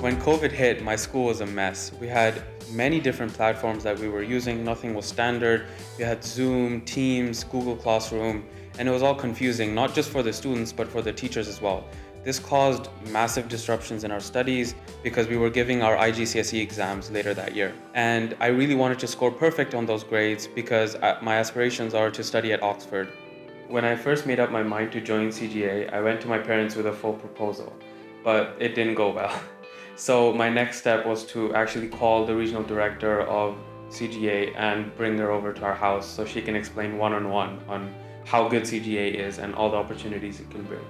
When COVID hit, my school was a mess. We had many different platforms that we were using. Nothing was standard. We had Zoom, Teams, Google Classroom, and it was all confusing, not just for the students, but for the teachers as well. This caused massive disruptions in our studies because we were giving our IGCSE exams later that year. And I really wanted to score perfect on those grades because my aspirations are to study at Oxford. When I first made up my mind to join CGA, I went to my parents with a full proposal, but it didn't go well. So my next step was to actually call the regional director of CGA and bring her over to our house so she can explain one-on-one on how good CGA is and all the opportunities it can bring.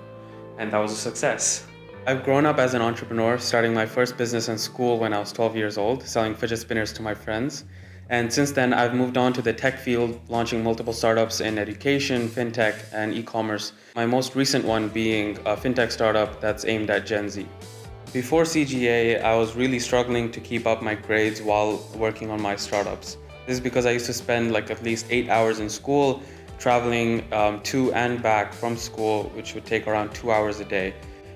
And that was a success. I've grown up as an entrepreneur, starting my first business in school when I was 12 years old, selling fidget spinners to my friends. And since then, I've moved on to the tech field, launching multiple startups in education, fintech, and e-commerce. My most recent one being a fintech startup that's aimed at Gen Z. Before CGA, I was really struggling to keep up my grades while working on my startups. This is because I used to spend like at least 8 hours in school, traveling to and back from school, which would take around 2 hours a day.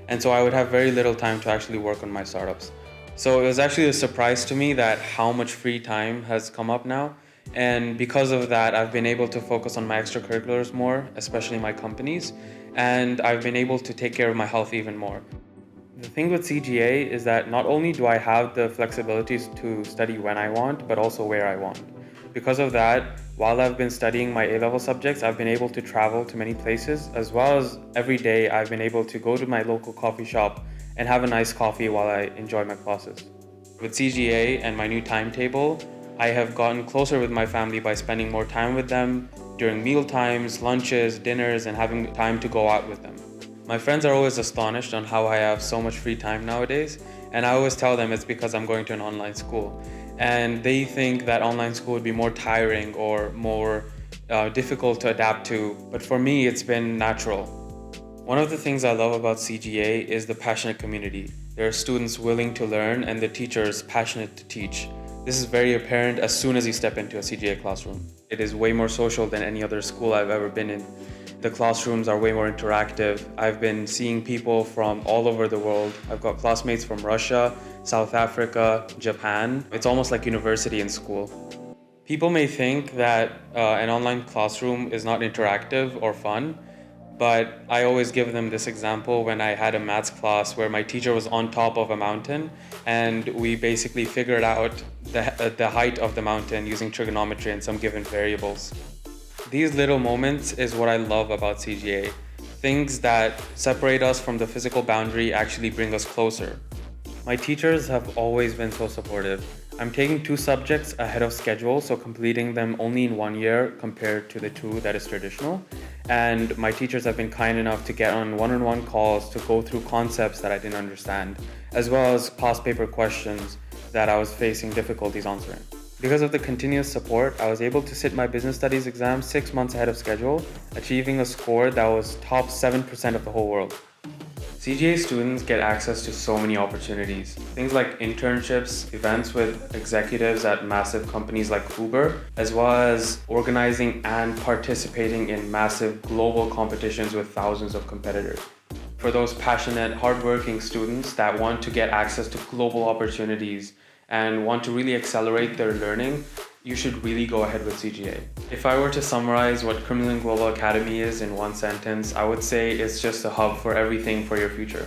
And so I would have very little time to actually work on my startups. So it was actually a surprise to me that how much free time has come up now. And because of that, I've been able to focus on my extracurriculars more, especially my companies. And I've been able to take care of my health even more. The thing with CGA is that not only do I have the flexibilities to study when I want, but also where I want. Because of that, while I've been studying my A-level subjects, I've been able to travel to many places, as well as every day I've been able to go to my local coffee shop and have a nice coffee while I enjoy my classes. With CGA and my new timetable, I have gotten closer with my family by spending more time with them during meal times, lunches, dinners, and having time to go out with them. My friends are always astonished on how I have so much free time nowadays, and I always tell them it's because I'm going to an online school. And they think that online school would be more tiring or more difficult to adapt to, but for me, it's been natural. One of the things I love about CGA is the passionate community. There are students willing to learn and the teachers passionate to teach. This is very apparent as soon as you step into a CGA classroom. It is way more social than any other school I've ever been in. The classrooms are way more interactive. I've been seeing people from all over the world. I've got classmates from Russia, South Africa, Japan. It's almost like university in school. People may think that an online classroom is not interactive or fun, but I always give them this example when I had a maths class where my teacher was on top of a mountain and we basically figured out the height of the mountain using trigonometry and some given variables. These little moments is what I love about CGA. Things that separate us from the physical boundary actually bring us closer. My teachers have always been so supportive. I'm taking 2 subjects ahead of schedule, so completing them only in 1 year compared to the 2 that is traditional. And my teachers have been kind enough to get on one-on-one calls to go through concepts that I didn't understand, as well as past paper questions that I was facing difficulties answering. Because of the continuous support, I was able to sit my business studies exam 6 months ahead of schedule, achieving a score that was top 7% of the whole world. CGA students get access to so many opportunities. Things like internships, events with executives at massive companies like Uber, as well as organizing and participating in massive global competitions with thousands of competitors. For those passionate, hardworking students that want to get access to global opportunities and want to really accelerate their learning, you should really go ahead with CGA. If I were to summarize what Criminal Global Academy is in one sentence, I would say it's just a hub for everything for your future.